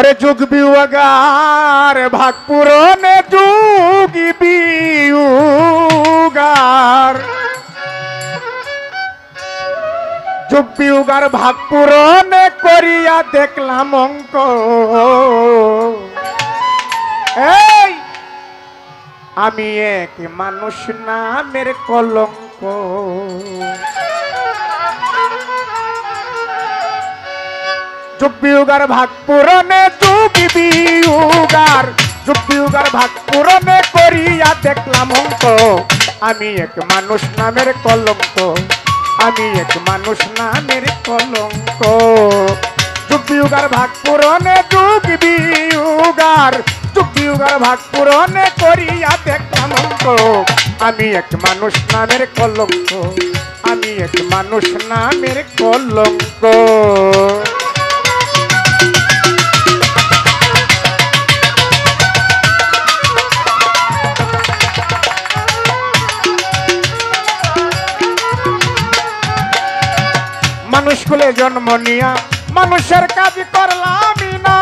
ওরে যুগ বিয়োগার ভাগ পূরণে যুগ বিয়োগার যুগ বিয়োগার ভাগ পূরণে করিয়া দেখলাম অঙ্ক এই আমি এক মানুষ নামের কলঙ্ক যুগ বিয়োগার ভাগ পূরণে যুগ বিয়োগার যুগ বিয়োগার ভাগ পূরণে করিয়া দেখলাম অঙ্ক আমি এক মানুষ নামের কলঙ্ক আমি এক মানুষ নামের কলঙ্ক যুগ বিয়োগার ভাগ পূরণে যুগ বিয়োগার যুগ বিয়োগার ভাগ পূরণে করিয়া দেখলাম অঙ্ক আমি এক মানুষ নামের কলঙ্ক আমি এক মানুষ নামের কলঙ্ক মানুষ কুলে জন্ম নিয়া মানুষের কাজ করলাম না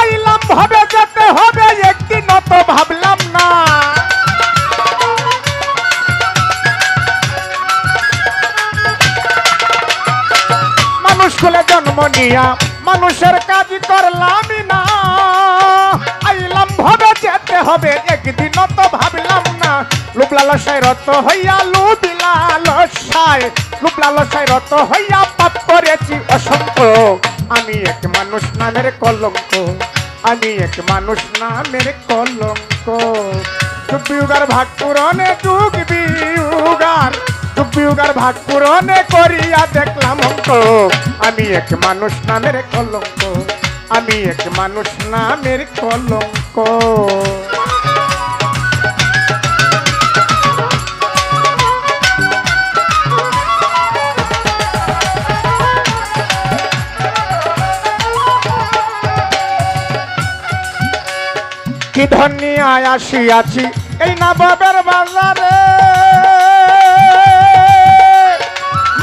আইলাম ভাবে যেতে হবে একদিন তো ভাবলাম না মানুষ কুলে জন্ম নিয়া মানুষের কাজ করলাম না আইলাম ভাবে যেতে হবে একদিন তো ভাবলাম না লোভ লালসায় রত হইয়া লুবিলা লসায় লোভ লালসায় রত হইয়া পাপ করেছি অসংখ্য আমি এক মানুষ নামের কলঙ্ক আমি এক মানুষ নামের কলঙ্ক যুগ বিয়োগার ভাগ পূরণে যুগ বিয়োগার যুগ বিয়োগার ভাগ পূরণে করিয়া দেখলাম অঙ্ক আমি এক মানুষ নামের কলঙ্ক আমি এক মানুষ নামের কলঙ্ক কি ধনী আসিয়াছি এই নবাবের বাজারে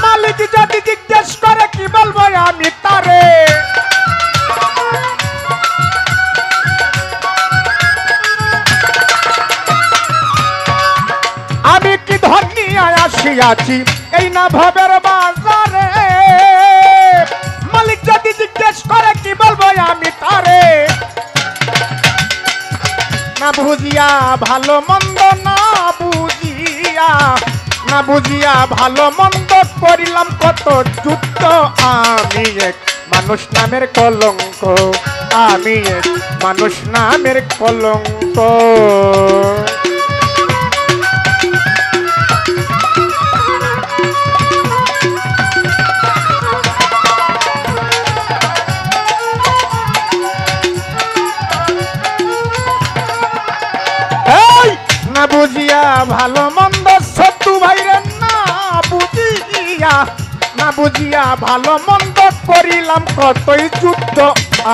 মালিক যদি জিজ্ঞেস করে কি বলবো আমি তারে আমি কি ধনী আসিয়াছি এই নবাবের বাজারে মালিক যদি জিজ্ঞেস করে কি বলবো আমি তারে না বুঝিয়া ভালো মন্দ না বুঝিয়া ভালো মন্দ করিলাম কত যুদ্ধ আমি এক মানুষ নামের কলঙ্ক আমি এক মানুষ নামের কলঙ্ক না বুঝিয়া ভালো মন্দ শত্রু ভাইরে না বুঝিয়া ভালো মন্দ করিলাম কতই যুদ্ধ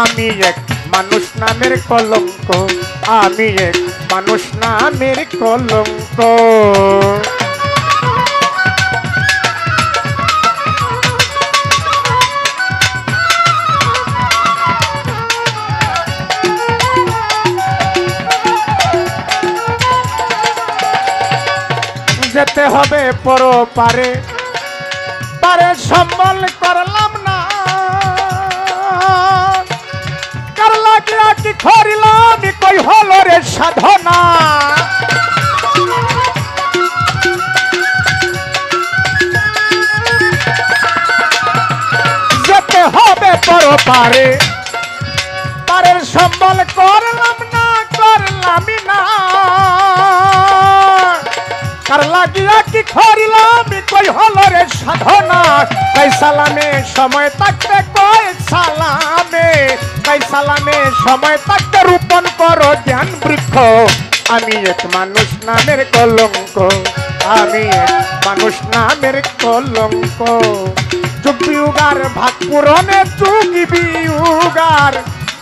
আমি এক মানুষ নামের কলঙ্ক আমি এক মানুষ নামের কলঙ্ক যেতে হবে পরো পারে পারে সম্বল করলাম না করলা কি করিলাম কই হলো রে সাধনা যেতে হবে পরো পারে পারের সম্বল করলাম না করলামই না কার লাগিয়া কি করিলাম কই হলো রে সাধনা কই সালামে সময় থাকতে কই সালামে সময় থাকতে রূপন করো জ্ঞান বৃক্ষ আমি এক মানুষ নামের কলঙ্ক আমি এক মানুষ নামের কলঙ্ক যুগ বিয়োগার ভাগ পূরণে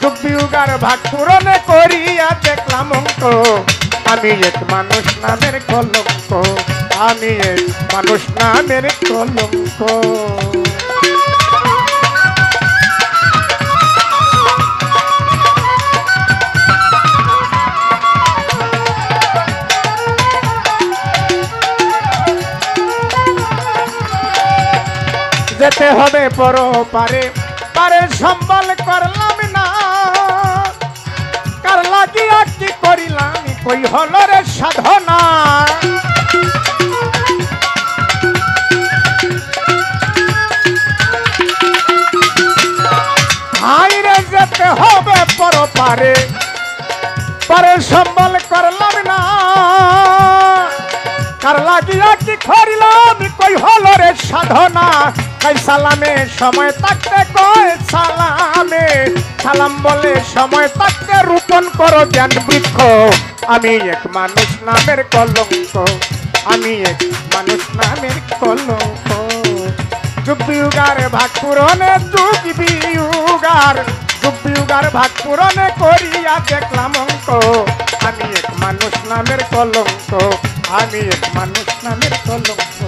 যুগ বিয়োগার ভাগ পূরণে করিয়া দেখলাম অঙ্ক আমি এক মানুষ নামের কলঙ্ক আমি এক মানুষ নামের কলঙ্ক যেতে হবে পর পারে পারে সম্বল করলাম না কার লাগিয়া কি করিলাম কই হল রে সাধনা হাইরে যেতে হবে পর পারে পারে সম্বল করলাম না কার লাগিয়া কি করিলাম কই হল রে সাধনা কই সালামে সময় থাকতে কয় সালামে সালাম বলে সময় থাকতে রোপণ করো জ্ঞান বৃক্ষ আমি এক মানুষ নামের কলঙ্ক আমি এক মানুষ নামের কলঙ্ক যুগ বিয়ুগার ভাগ পূরণে যুগ বিয়ুগার ভাগ পূরণে করিয়া দেখলাম অঙ্ক আমি এক মানুষ নামের কলঙ্ক আমি এক মানুষ নামের কলঙ্ক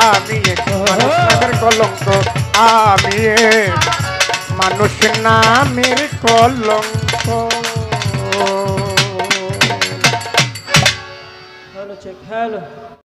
আমি এক মানুষ নামের কলঙ্ক আমি এক মানুষ নামের কলঙ্ক হ্যালো চেক হ্যালো